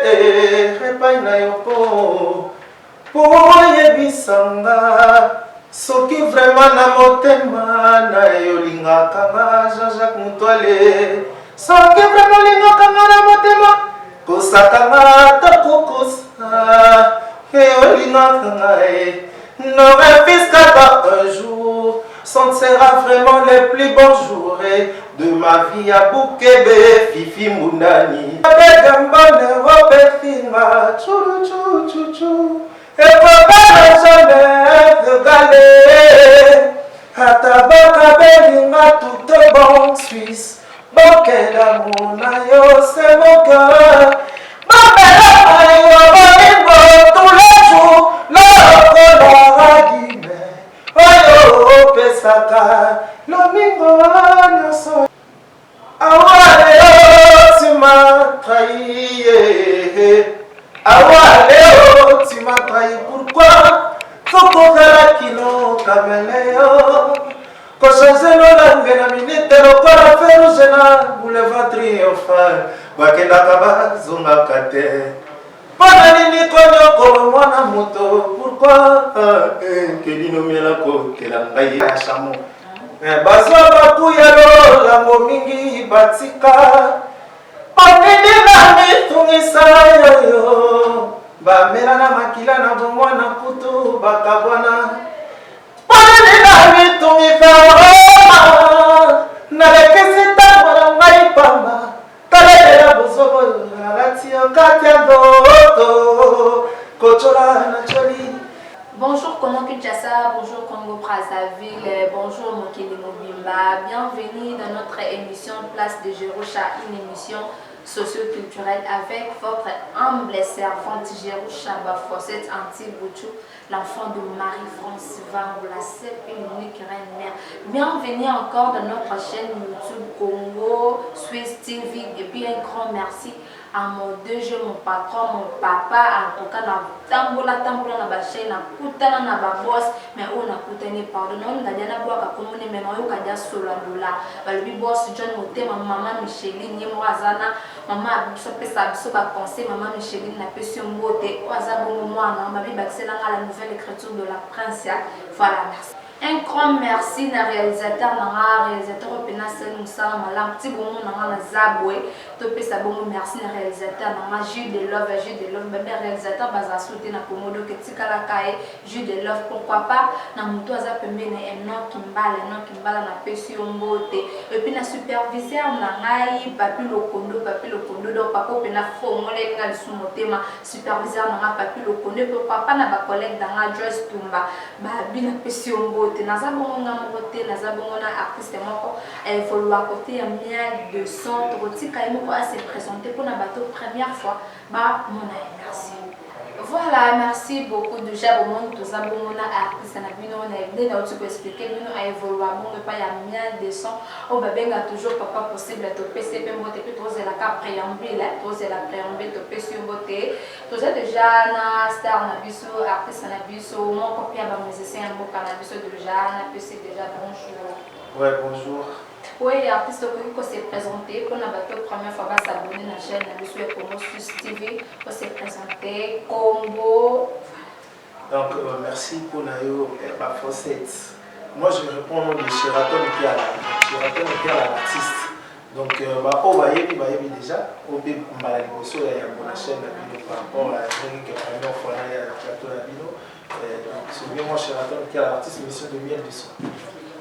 epai na yo po yebisanga soki vraiment na motema na yo lingaka nga Jean-Jacques Mutwale soki vraiment lingaka nga na motema kosaka nga tokokosa yo lingaka nga ne refuse pas un jour ce sera vraiment les plus beaux jours de ma vie à Boukébé, Fifi Mounani. Avec un bonheur, Robertina, tchou tchou tchou tchou. Et faut pas jamais regarder. À ta boca, Bélinga, tout est bon, Suisse. Bon, quel amour, naïo, c'est mon cœur. Bon, quel amour, naïo, tous les jours. L'or, l'or, guillemets. Oh, pesaka, l'omingo, nyoso. Awaleo, tu m'as trahi. Awaleo, tu m'as trahi. Pourquoi? Faut qu'on verra qui n'ont qu'à mêler. Quand changer nos langues, na minute, le corps a fait rouge, na boulevard triomphal. Wakenda kaba, zonga kate. Pana nini konyo ko mwana moto? Pourquoi? Kelino miela ko telangai ya shamo. Bazwa bakuya lo lango mingi batika. Panini na mitungisa yoyo. Bamela na makila na bomwana kutu bakabwana. Panini na mitungisa roma. Na lekesita wana ngai pamba. Talela bozobo alatio katia doto. Kochola na choli. Bonjour Congo Kinshasa, bonjour Congo Brazzaville, bonjour Mokili Mobimba. Bienvenue dans notre émission Place de Jerusha, une émission socio-culturelle avec votre humble servante Jerusha Bafosset Anti-Bouchou, l'enfant de Marie-France Vangoula, cette unique reine-mère. Bienvenue encore dans notre chaîne YouTube Congo Swiss TV et puis un grand merci à mon deux jeux, mon patron, mon papa, en tout cas, tambola na bachaine, na kutana na babos, mais on a kutane pardon, on a diana bois comme on est même on a solo dola. Balbi boss John Moté, ma maman Micheline, yemo azana, maman biso pesa biso ba penser, maman Micheline na pesio mbote, oaza bon moi na ma biba c'est la nouvelle écriture de la Princesse. Voilà, merci. Un grand merci na réalisateur Penasel Moussa Malam petit bon na Zabwe to pesa bon merci na réalisateur na Jules de Love même réalisateur baza sauter na komodo ke tikala kae Jules de Love pourquoi pas na muto aza pembe na eno kimbala na pesi mbote et puis na superviseur na ngai papi lokondo donc papa pena fongole nga lisumotema superviseur na papi lokondo pourquoi pas na ba collègue na Joyce Tumba ba bina pesi mbote naza bonga mokote naza bonga na artiste moko vouloir côté ya mia de son totika moko a se présenter pour na bateau première fois ba mona merci. Voilà, merci beaucoup déjà au monde tous à bon artiste na bino na aide na tu expliquer bino a évoluer bon pas ya mia de son o ba benga toujours papa possible to PCP mbote puis toze la cap préambule toze la préambule to PC mbote toze déjà na star na biso artiste na biso mon copie ba musicien mboka na biso déjà na PC déjà bonjour. Ouais, bonjour. Oui, artiste qui s'est présenté pour la première fois s'abonner à la chaîne de Congo Swiss TV pour se présenter Congo. Donc merci pour Nayo Bafosset. Moi je réponds au nom de Sheraton Kiala. Sheraton Kiala l'artiste. Donc on va y aller déjà. On peut parler de la chaîne par rapport à la première fois à la plateau de la vidéo. Donc c'est bien moi Sheraton Kiala l'artiste mission de miel du son.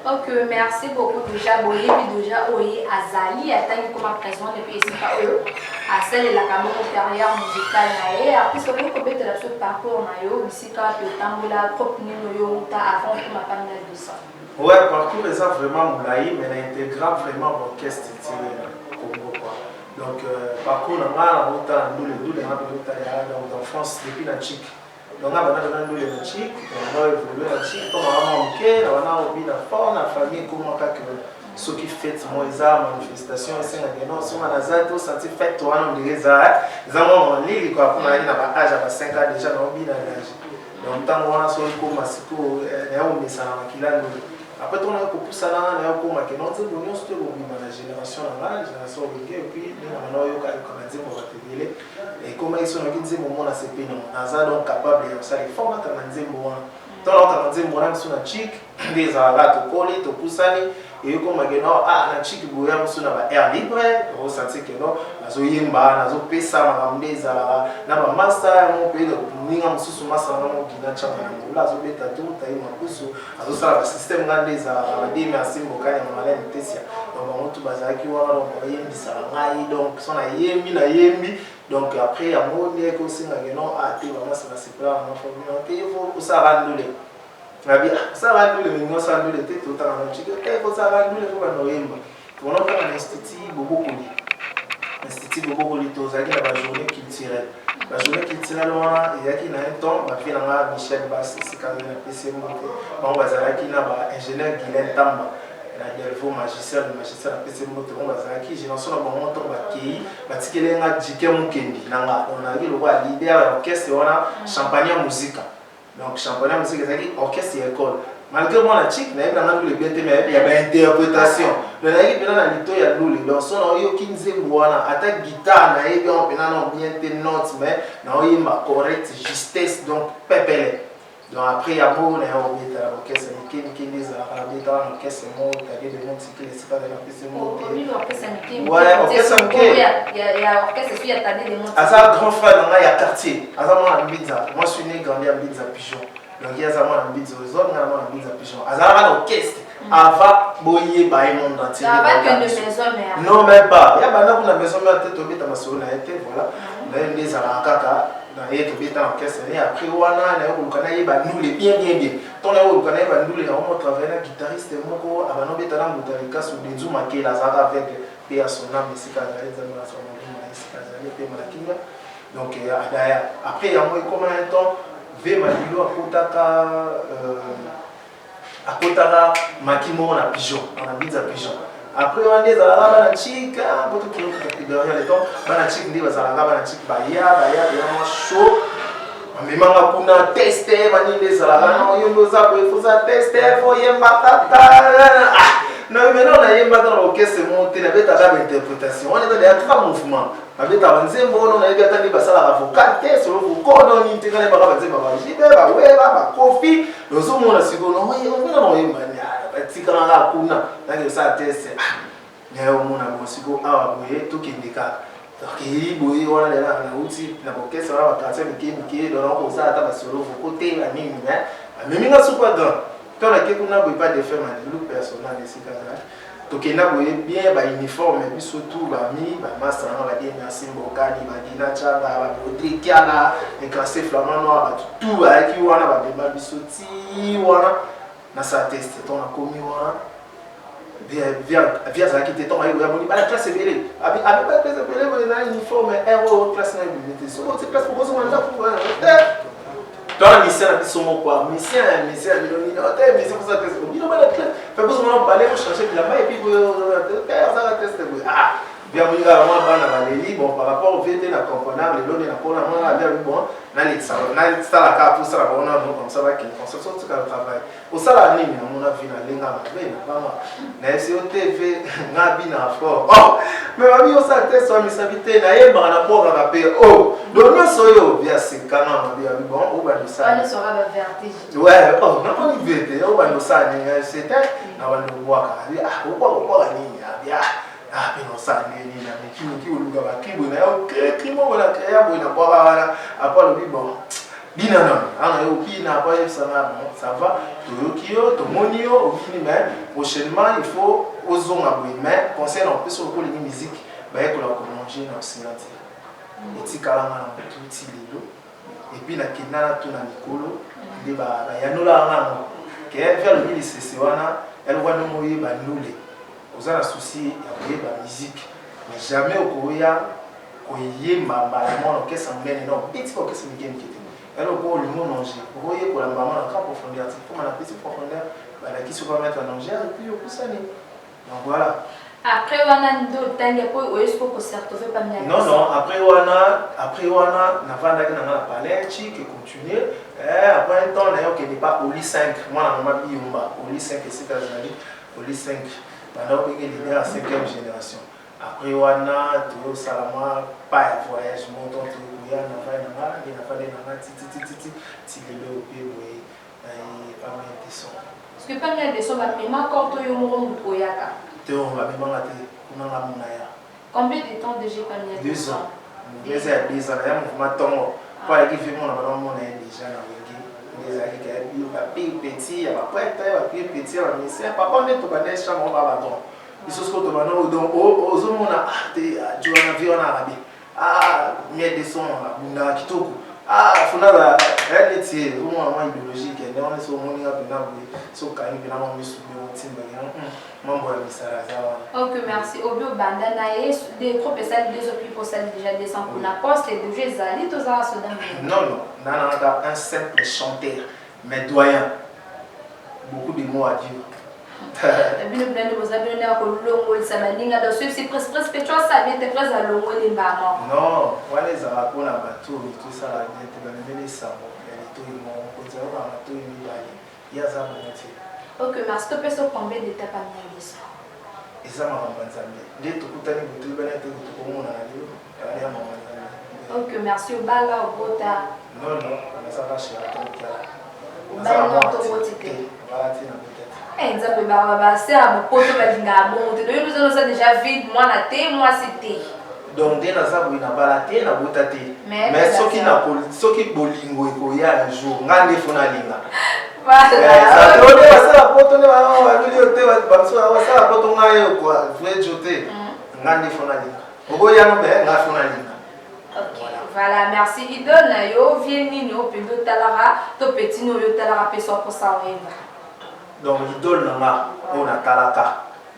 Ok, merci beaucoup déjà. Boye puis déjà Oye Azali attend comme présent depuis ici pas eux. À celle de la carrière musicale nae. Après ce que vous pouvez la suite parcours nayo ici quand le tambola trop nino yo ta avant que ma famille de ça. Ouais, parcours est vraiment moulaï mais l'intégrant vraiment orchestre Congo quoi. Donc parcours normal on a nous les en France depuis la Chic. Donc, on a évolué dans la chic, on a on a famille, comment ceux qui fêtent les manifestations, c'est on senti fête, on les a en ligne, quoi, pour aller dans âge à 5 ans déjà, on a donc, tant on a sur le coup, on a après on a beaucoup ça là on a comme que non c'est bon on se trouve dans la génération là génération et puis on a eu comme dire on va te dire et comme ils sont qui disent moment là c'est pénible naza donc capable de ça les formes quand on dit bon donc quand on dit bon là sur la chic des arabe to coller to poussani et comme que non ah la chic boya sur na air libre on sentit que non nazo yemba nazo pesa makamdeza na ba master mon pays de ninga mususu masa na mo kina chama na mula zo beta tout tayi makusu azo sala ba système ngandeza ba demi asimbo kanya mala ntesia donc on tout bazaki wana donc yembi sala ngai donc son na yembi donc après à mon lieu que aussi na non a te ba masa na sepla na famille donc il faut ça randole ça randole mais non ça randole te tout temps na chike il faut ça randole faut ba no yemba on a fait un institut beaucoup Institut Bobo Litozaki na ba journée culturelle. La journée culturelle il y a qui na un temps ba fi na Michel Bass c'est quand même PC monté. Bon bazalaki na ba ingénieur Guylaine Tamba. Na Delvo magistrat na PC monté bon bazalaki génération na ba monto ba kei ba tikele nga Jike Mukendi na nga on a vu le roi leader orchestre wana Champagne Musica. Donc Champagne Musica c'est orchestre école. Malgré moi la chic na eba ngandule bien te mais il y a ba interprétation le na eba na lito ya lule donc son yo kinze mwana ata guitare na eba on pena na bien te notes mais na oyimba correct justesse donc pepele donc après ya bon na on beta la orchestre ni kindi za beta na orchestre mo ta de mon cycle c'est pas de la PC mo ouais orchestre il y a orchestre puis il y a tadé de mon asa grand frère na ya quartier asa moi mbidza moi je suis né grandi à Mbidza Pigeon. Donc il y a ça moi Mbidza zone na moi Mbidza Pigeon azara l'orchestre avant boyer ba monde entier avant que de maison mais non même pas il y a bana kuna maison mais tête obita masolo na été voilà mais les ala kaka na yeto bita orchestre et après wana na yo kana yeba nous les bien ton na yo kana yeba nous les on travailler na guitariste moko abano bita na mutarika sur des zuma ke la zaka avec Pia Sona Mesika za na son na Mesika za le pe malakinga donc après il y a moi comme un temps ve malilo akotaka makimo na Pigeon na Mbidza Pigeon après on est à la chic pour tout qui derrière les temps bana chic ndi bazalanga bana chic baya vraiment chaud memanga kuna tester bani ndezala na yondo za ko ifuza tester fo yemba tata non mais non na yemba dans l'orchestre monté na beta ba interprétation on est dans les trois mouvements na beta banzembo on na beta ndi basala vocal test sur vocal on intégrer ba banzembo ba jibe ba weba ba kofi lozo mona siko no on yemba ya batikana la kuna na ça test na mona bosiko awa boye to kindika donc il boye wana la na uti na orchestre na bakatse mike donc on ça ata ba solo côté la nini mais minga super grand quand la kekuna boye pas de faire man look personnel ici kaza to kenda boye bien ba uniforme mais surtout ba mi ba master na ba bien merci mbokani ba dina changa ba podrikiana et classé flamand noir tout ba ki wana ba de ba bisoti wana na sa test ton a commis wana via ça qui était tombé il y a bon la classe est belle avec la classe est belle on a uniforme héros classe na bibliothèque c'est classe pour vous là pour dans la mission à bisomo quoi mission miloni hôtel mission pour ça test il y a la classe fait besoin de parler pour changer de la main et puis faire ça test ah bien moi moi bana baleli bon par rapport au VT na componable l'on na kona moi bien bon na la carte pour ça on a comme ça va qui construction tout le travail au sala nini na mona vina lenga bena mama na SOTV na bina fort oh mais mami on ça test so misabité na yeba na pora ka pe oh donc nous soyo bien c'est quand même bien bon au ba ça on sera ba vertige ouais oh na on VT au ba ça ni c'était na ba no waka ah au nini bien ah mais non ça ni na qui oluga ba kibo na yo crimo wala créa bo na kwa bana apa lo bon bina non ana yo pina apa ça va to yokio to monio au fini mais prochainement il faut ozonga boy mais concernant plus sur le musique ba ko la commencer na sinati etikala na tout lilo et puis na kinana to na mikolo de ba yanola ngano ke faire le lycée wana elle va no moye ba nule vous avez un souci de la musique, mais jamais au Koya, Koyemba, Balamon, qu'est-ce qu'on mène, non, petit peu qu'est-ce qu'on gagne qui était. Alors, pour le mot manger, vous voyez, pour la maman, en grande profondeur, c'est comme la petite profondeur, qui se va mettre à manger, et puis au coup, ça n'est. Donc voilà. Après, on a deux temps, est-ce qu'on peut se retrouver pas bien? Non, après, on a Navanda qui n'a pas l'air, qui continue. Après un temps, d'ailleurs, qui n'est pas au lit 5. Moi, la maman Biumba, au lit 5, et c'est au lit 5. Pendant qu'il est à 5e génération. Après, on a tout Salama, pas de voyage, mon temps, tout le monde, il n'a pas Parce que pas bien de son, mais ma quand tu es au Mouyaka. Combien de temps déjà pas bien? 2 ans. 2 ans, il y a un mouvement temps. Pas qu'il fait mon abonnement déjà dans les années qui a petit, il y a pas petit, petit, mais papa on est tout banné chambre on va battre. Il se trouve tout banné aux hommes on a arte à jouer en avion en Arabie. Ah, mieux de son bunda kitoko. Ah, funa la réalité, au moins idéologique, on est sur mon niveau sur quand il vient mon monsieur Ok, merci. Au bio banda nae des trop pesades des autres pour celles déjà des sans pour la poste et de jeux ali tous à Soudan. Non, nana un simple chanteur, mais doyen. Beaucoup de mots à dire. Le bien de vous abonner à Colombo, le Samaninga, de suivre si presque tu as ça vient te faire à l'eau les bamans. Non, moi les arabes la bateau, tout ça, les savons, tout le monde, tout il y a ça. Ok, merci. Tu peux se combien d'étapes à venir de ça? Et ça m'a rendu. Dès tout le temps, tout le monde a ok, merci. Au bas là, au bota. Non, mais ça va chez la tête. Au bas là, au botité. Eh, ça peut pas c'est à mon pote, mais bon, tu dois nous ça déjà vide, moi la thé, moi c'était. Donc, dès que ça, vous n'avez pas la thé, vous n'avez pas la thé. Mais ceux qui bolingo, il y a un jour, on a des fonds à l'ingénieur. Voilà. Voilà, merci. Idole na yo vieni no pendo talara to petit no yo talara pe 100% weva. Donc idole na on a talaka.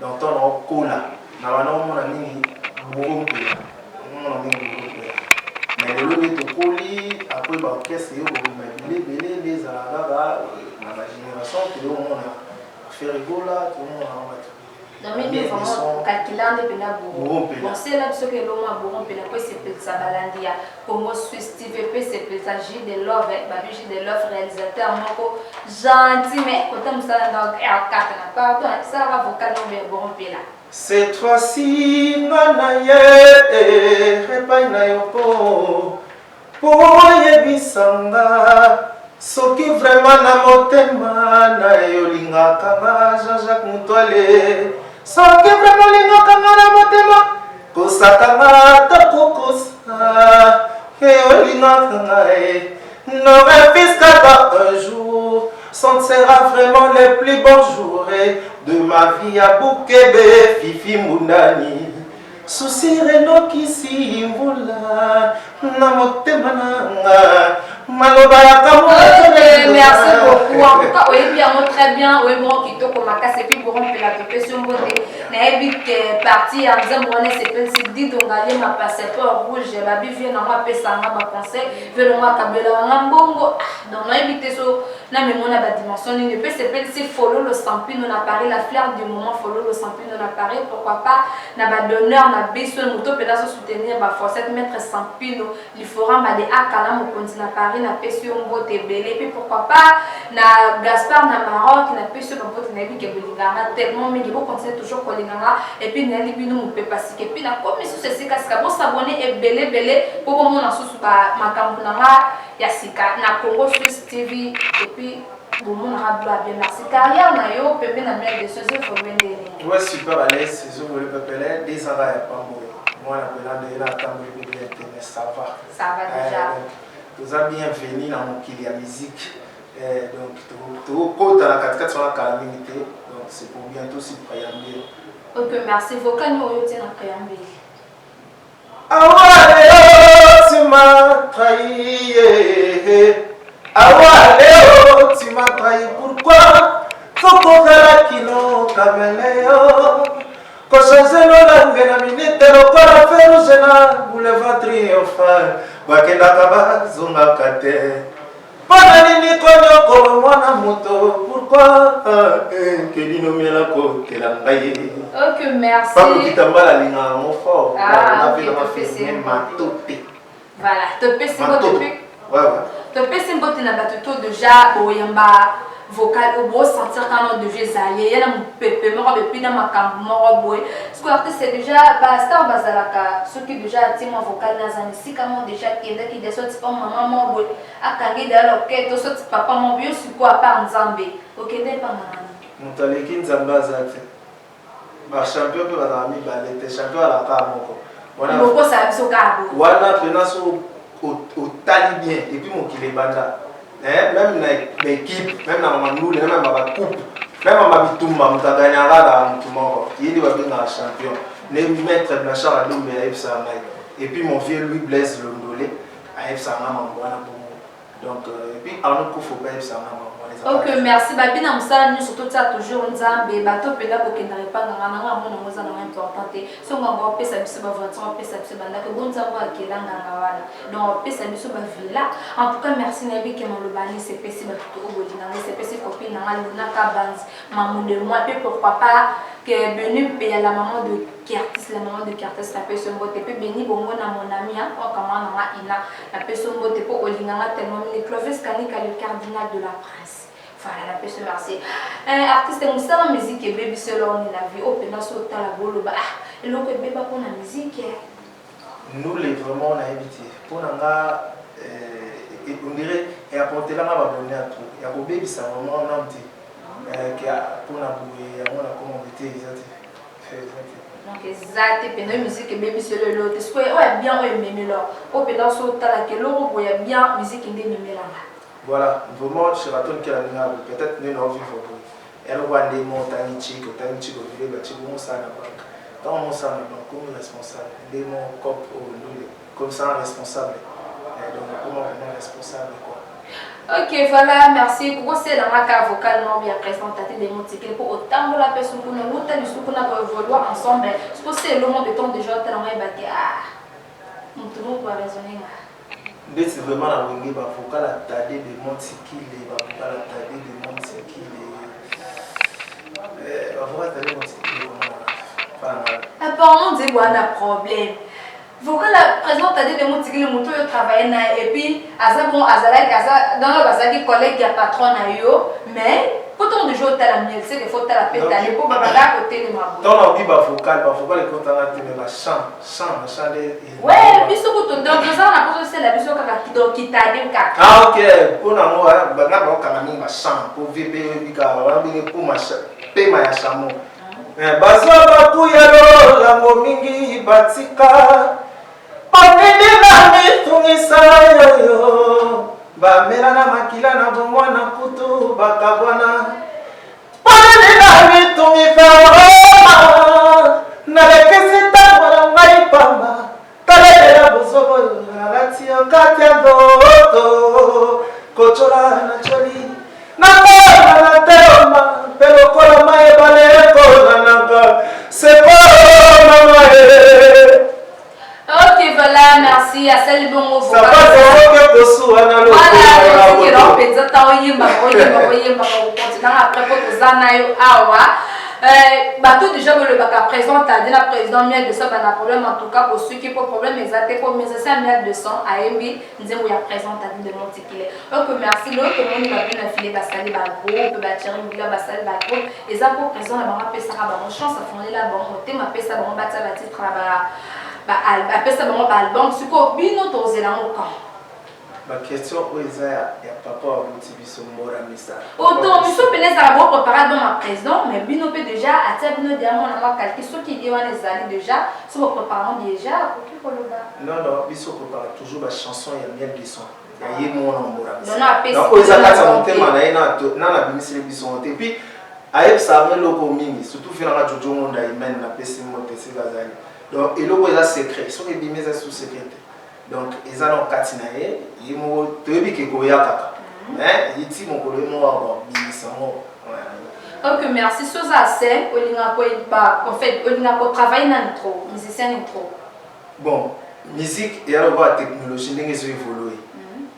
Donc ton on cola. Na wana on na nini burumpe. On na nini mais le lot de coli après ba orchestre yo belé les araga na la génération que on a fait rigola tout le monde a non mais nous vraiment calculant de pena bourron. Bon c'est là ce que l'homme a bourron pena quoi c'est peut ça balandia Congo Suisse TVP c'est peut ça J de Love Babi J de Love réalisateur moko gentil mais quand on ça dans R4 na pardon ça va vocal non bien bourron pena. Cette fois-ci nanaye repai na yoko po yebisanga soki vraiment na motema na yolingaka nga Jean-Jacques Mutwale soki vraiment lingaka nga na motema kosaka nga tokokosa yolingaka nga ne refusque pas un jour ce sera vraiment les plus beaux jours de ma vie à Boukebe Fifi Mounani Souci Reno Kisi Mboula na motema nanga merci beaucoup. En tout cas, oui, bien, très bien. Oui, bon, qui toque ma casse et puis pour rompre la question beauté. N'habite que parti en disant moi c'est dit donc aller ma passeport rouge. La vie vient dans ma pesa ma conseil. Veut moi kabela ngambongo. Donc n'habite so na mais mon a dimension ne peut c'est follow le sampi non apparaît la fleur du moment follow le sampi non apparaît pourquoi pas na ba donneur na besoin moto peut soutenir ba forcette mettre sampi no il fera ma de akala mo continue Paris na pesio mbote belé puis pourquoi pas na Gaspard na Maroc na pesio mbote na bi ke bolinganga tellement mais il faut continuer toujours kolinganga et puis na li bino mo peut passer et puis na comme sur ce casque bon s'abonner et belé pour comment na sous ba makambo na ya sika na Congo Suisse TV et puis bon mon rabla bien merci carrière na yo pepe na mère de ce faut vendre ouais super à l'aise c'est vous le peuple des ans là pas moi la de la tambour bien ça va déjà vous avez bienvenue dans mon kili à musique donc tout côté la 4 sur la calamité donc c'est pour bientôt si préambule. Ok merci vocal nous yo tient en préambule. Awaleo tu m'as trahi Awaleo tu m'as trahi pourquoi Fokokala kino kameleo Kochanger l'olangue na minute lokola fe rouge na boulevard triomphal Bakenda kaba zonga kate Pona nini konyo ko mwana moto pourquoi que linomela ko telangaye. Ok, merci. Pas que kitambala linga mon fort. Ah, ok, on a fait matope. Voilà, tope simbo depuis. Ouais. Tope simbo tina batuto déjà oyamba vocal au beau sentir quand on devait aller il y a un pépé mort depuis dans ma camp mort boy ce que artiste c'est déjà basta bazalaka ce qui déjà tient mon vocal dans un ici comment déjà qui est qui descend pas maman mort boy akangi dalo que to sorti papa mon vieux sur quoi par nzambe OK n'est pas maman mutaleki nzambe azate ba champion pe ba ami ba lete champion ala ka moko wana moko ça biso ka bo wana pena so au tali bien et puis mon qui les banda. Même dans l'équipe, même dans la coupe, même dans la coupe, même dans la bitumba, nous avons gagné un il est un champion. Les maîtres de la charge à l'homme et puis mon vieux Louis Blaise Londolé, à F. Donc, et puis Arnaud Koufou, F. Ok, merci. Babina Moussa, nous surtout ça toujours on zambe, bateau pela pour qu'il n'arrive pas dans un monde où nous avons important. Si on va voir pesa biso ba voiture, pesa biso banda que bon zambo akela nganga wala. Donc pesa biso ba villa. En tout cas, merci Nabi qui m'a le bani c'est pesi ba tout au bout c'est pesi copine na Luna Kabans, maman de moi puis pourquoi pas que Benu paye la maman de Kertis, la maman de Kertis la paye son botte puis Beni bongo na mon ami hein, comment na ina la paye son botte pour Olinganga tellement les Clovis Kanika le cardinal de la presse. Voilà, la paix se merci. Artiste, on sait la musique et baby seul on la vie. Oh, pendant ce temps la bolo bah, et l'autre bébé pour la musique. Nous les vraiment on a évité. Pour n'anga, on dirait et apporter la main à donner à tout. Il y a beau baby ça vraiment on a dit. Qui a pour la bouée, on a comment éviter donc exact pendant musique et baby seul l'autre. Est-ce que ouais bien ouais même là. Oh pendant ce temps là que l'autre boy bien musique et même là. Voilà, vraiment, je raconte qu'elle a peut-être nous n'avons vu pour elle voit des mots tanichi, que tanichi au village, tu vois ça na banque. Dans mon ça na banque comme responsable, des mots comme ça responsable. Donc comment vraiment responsable quoi. Ok, voilà, merci. Pour c'est dans ma carte vocale non bien présentative des mots tickets pour autant de la personne pour nous monter du souk na pour évoluer ensemble. C'est pour c'est le monde de temps déjà tellement battu ah. Nous tout le monde va raisonner. C'est vraiment la wenge ba vocal à tader de monde qui les ba vocal à tader de monde qui les ba vocal à tader de monde qui apparemment on dit qu'il y a un problème vocal à présent tader de monde qui le moto yo travailler na et puis aza bon azala dans le bazaki collègue ya patron na yo mais pourtant de jour la miel c'est des fois la pète d'aller pour baba là côté de ma dans la vie ba vocal est content à tenir la chant des ouais puis surtout donc ça on a posé c'est la vision donc qui t'a dit ah ok pour na mo ba na ba kana ni ba chant pour vivre bika ba bi pour ma pe ma ya chamo bazwa bakuya lo la mingi batika panene na mitungisa yo ba mela na makila na bomwa na kutu bakabwana panene na mitungisa na lekesita mwana ngai pamba talela bozobo alati okatia ndoto kochola na choli na toma na tema pero kola mae bale kola nanga c'est pas maman. Ok, voilà, merci. À celle bon mot. Ça va que posu ana lo. Voilà, c'est que l'on peut dire tant yimba, oyimba, continent après pour que zanayo awa. Bateau déjà le bac présent t'as dit la président miel de ça pas de problème en tout cas pour ceux qui pas problème exact pour mais c'est un miel de sang à MB nous disons il y a présent t'as dit de mon ticket donc merci l'autre monde va bien filer basali ba groupe ba tirer bila basali ba groupe et ça pour présent la maman peut ça ba chance à fonder là bon côté ma peut ça bon ba ça ba titre ba après ça bon album ce ko bino toze là mon camp. Ma question est il y a papa à Boutibiso Mora Missa. Autant, je suis pénètre à la préparer dans ma président, mais Bino peut déjà, à tel Bino diamant, on a calqué ceux qui disent les années déjà, si vous préparez déjà, pour qui pour le bas. Non, non, Bisso prépare toujours la chanson, il y a bien des sons. Il y a mon Mora Missa. Donc, ils ont ça monté, on a bimisi les bisons. Et puis, Aïe, ça a un logo mini, surtout finalement, Jojo Monda, il mène la PC monté, c'est Gazali. Donc, et le logo est secret, ils sont les bimés sous secret. Donc, ils ont katinaye, ils m'ont tebi ke koya kaka. Mais ils ti mon collègue moi bimisamo. Ok, merci. Sur ça, c'est en fait, on travaille dans l'intro, musicien intro. Bon, musique et alors la technologie n'est pas évolué.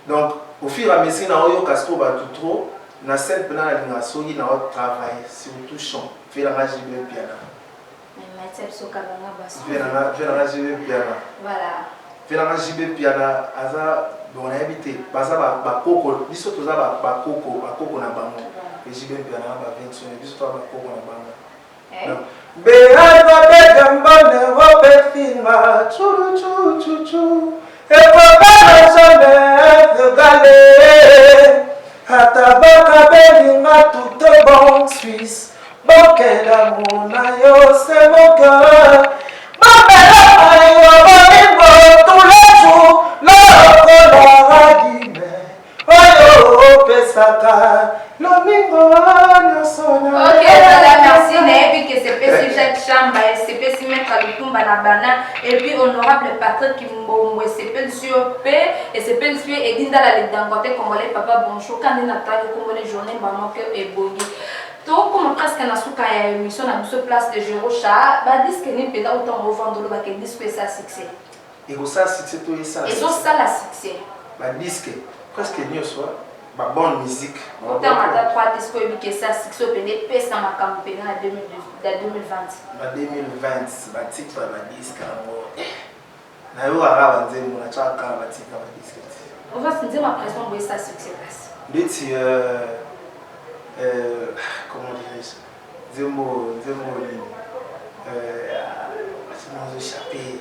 Donc, au fur et à mesure na oyo kasko ba tout trop na scène pena na linga soki na o travail surtout chant fait la magie de piano voilà fait la magie de piano aza bon na habité baza ba koko biso toza ba koko na bango et jibe piano ba 20 biso to ba koko na bango Beava de gambane robefinga churu churu churu e papa jamais de galé atabaka belinga tout bon Suisse bon quel amour na yo c'est mon cœur Mabela ayo bolingo tous les jours lokola guime oyo pesaka lomingo nyosona ok voilà merci et puis que c'est petit Jacques Chamba c'est petit mettre le tumba na bana et puis honorable Patrick Kimbombo c'est petit sur P et c'est petit sur Edinda la Dangote congolais papa bonjour quand on attend comme les journées maman que et bogi donc comme presque na suka ya émission na biso place de Jerocha ba disque ni peda autant revendre ba que disque ça succès et ça succès to ça et ça la succès ba disque presque nyoswa ba bonne musique autant mata 3 disque et que ça succès pene pesa makambo pene na 2020 ba 2020 ba titre ba disque ngo na yo ara banzemo na chaka ba titre ba disque on va se dire ma pression pour ça succès passe ndeti comment dirais-je Zemo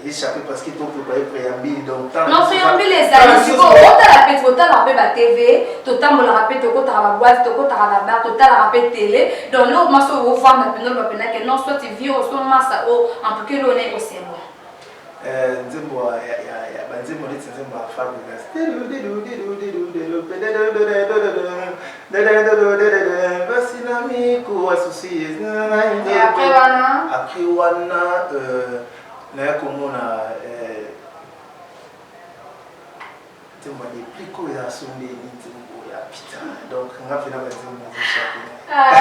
échappé parce qu'il faut préparer préambule donc non préambule les amis si autant la paix ba TV total la rappeler to ko ta boîte to ko ta bar total la rappeler télé donc là on se revoir maintenant ba pena que non soit tu viens au son massa au en tout cas l'on est au cerveau nzembo ya banzembo ndeti nzembo ya Fabregas basi na miku associé et après wana na komona nzembo ya pliko ya sonde nzembo ya pita donc ngafina banzembo échappé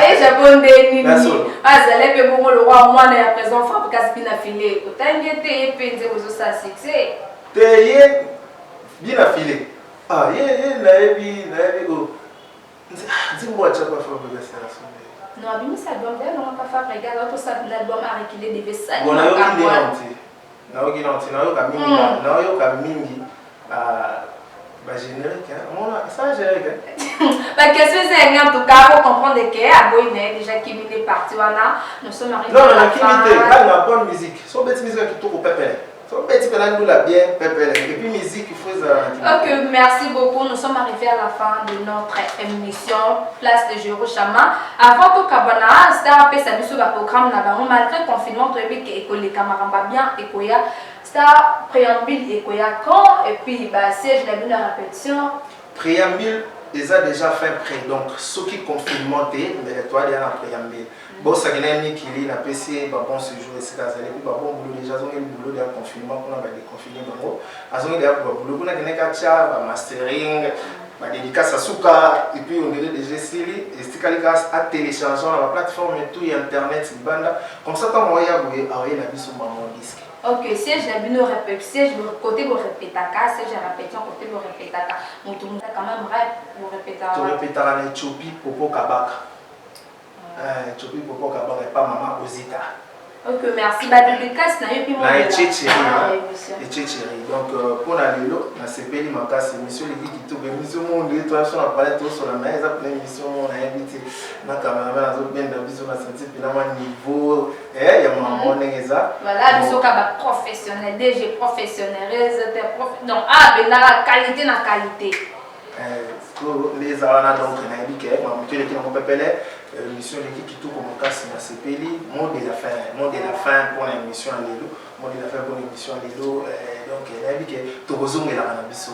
et japonais nini azale pe bongo le roi mwana ya présent Fabregas bina filé otangete pe nzembo zo ça succès teye bina filé ah ye naebi o nzembo acha pa Fabregas ya sonde non abimi ça doit bien non pas Fabregas auto ça l'album a reculé devait ça bon na yo ka mingi bah générique hein ça générique bah question c'est en tout cas pour comprendre que aboyne déjà qui est parti voilà nous sommes arrivés non la kimité là la bonne musique so bête musique qui tourne au pépé so bête là nous la bien pépé et puis musique il faut ça ok merci beaucoup nous sommes arrivés à la fin de notre émission place de Jerochama avant tout kabana c'était un peu ça biso ba programme na ba malgré confinement to ebi ke école camaramba bien ekoya ça préambule et quand et puis bah siège la bonne répétition préambule déjà fait prêt donc ce qui confinement mais toi il y a un préambule bon ça gagne ni qui na PC ba bon séjour et c'est ça puis ba bon boulot déjà ont le boulot de confinement pour ba déconfiner bango azongi de ba boulot kuna kene ka tia ba mastering ba dédicace à suka et puis on est déjà sili et stikalika à télécharger la plateforme et tout internet banda comme ça quand moi ya boye awe na biso ba mon disque. Ok, si j'ai bien répété, si je côté vous répétez si j'ai répété côté vous répétez mon tout quand même rêve vous répétez. Tu répétais en Éthiopie Popo Kabaka. Éthiopie Popo Kabaka et pas maman Ozita. Ok, merci. Bah dédicace na yo puis moi. Na Etchéchéri. Donc pour la lelo, na sepeli makasi émission les qui tout émission monde toi sur la palette sur la maison pour l'émission on a invité na cameraman azo bien dans biso na senti puis na niveau ya maman ngeza. Voilà, biso ka ba professionnel, DG professionnel, réalisateur donc ben la qualité na qualité. Les awana donc na ebike maman tu les qui na pepele mission l'équipe qui tout comme casse na sepeli mot de la fin pour l'émission à l'élo mot de la fin pour l'émission à l'élo donc na bike to kozongela na biso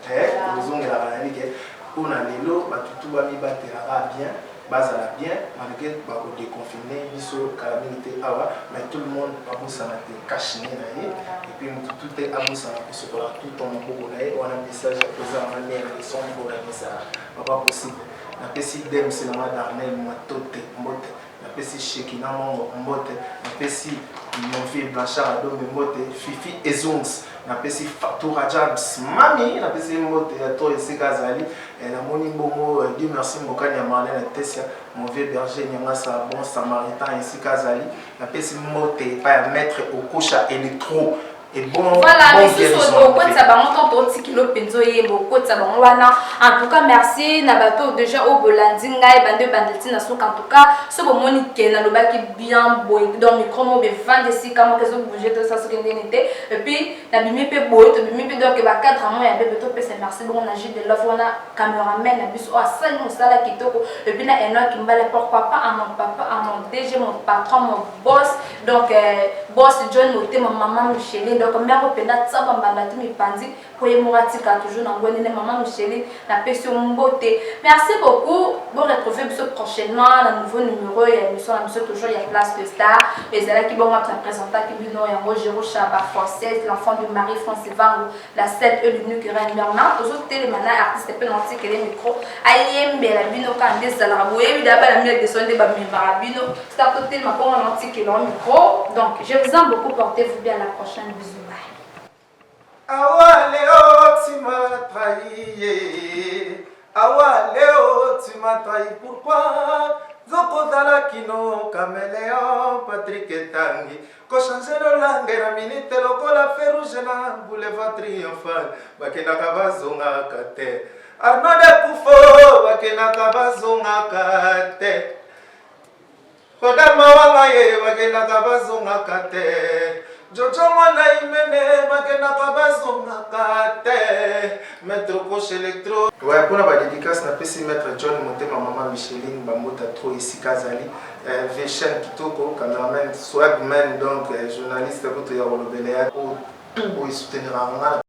to kozongela na bike pour na l'élo ba tutu ba mi batera bien bazala bien malgré ba déconfiné biso calamité awa mais tout le monde ba bosana te cache na ye et puis tout est abosana pour se pour tout ton moko na ye on a message présent en lien et son pour la message pas possible na pesi dem c'est la Darnel Matote Mbote na pesi Shekina Mongo Mbote na pesi mon fils Blanchard Adome Mbote Fifi Ezons napesi Fatura Jams mami napesi mbote ya to esika zali na moni bongo Dieu merci mbokani ya Marlène Tessia mon vieux berger nyangasa bon samaritain esika zali napesi mbote pa ya maître Okosha Electro et bon voilà, bon mais sous beaucoup de sabon tant de kilo penzo et beaucoup de sabon wana. En tout cas, merci na bateau déjà au Bolandinga et bande bandetti na souk en tout cas. Ce bon monique na le baki bien boy donc micro mo be vendre si comment que ça bouger tout ça ce que n'était et puis na bimi pe boy to bimi pe donc ba 4 mois ya bebe to pe c'est merci bon na Gilles de Love wana cameraman na biso a ça nous ça la kitoko et puis na Enoch Kimbala pourquoi pas à mon papa à mon DG mon patron mon boss donc boss John Moté mon maman Micheline donc mère openda tsaba mbanda tu mi panzi pour yemoratika toujours na ngone maman Micheline na pesio mbote merci beaucoup bon retrouver biso prochainement un nouveau numéro et émission la mission toujours il y a place de star et c'est là qui bon va présenter qui bino ya Roger Chaba française l'enfant de Marie-France Vango la 7 l'unique qui règne Bernard toujours télémana artiste pe nanti que les micro ayembe la bino quand des salariés oui d'abord la mieux de son débat mi barabino start tellement pour nanti que le micro donc je vous aime beaucoup portez-vous bien à la prochaine bisous. Awa Léo, tu m'as trahi. Awa Léo, tu m'as trahi. Pourquoi? Zoko Dala Kino, Caméléon, Patrick Etangi. Ko changer le langue, la minute, le la fer rouge, na boulevard triomphal. Bakena Kabazonga Kate. Arnaud de Poufo, Bakena Kabazonga Kate. Kodama Wangaye, Bakena Kabazonga Kate. Jojo mwana imene bakena kabazonga kate Maître Okosha Electro. Ouais, pour la dédicace na pesi Maître John Motema maman Micheline bambota trop ici Kazali Vechen Kitoko cameraman swagman donc journaliste pour te ya rolobelea pour tout pour soutenir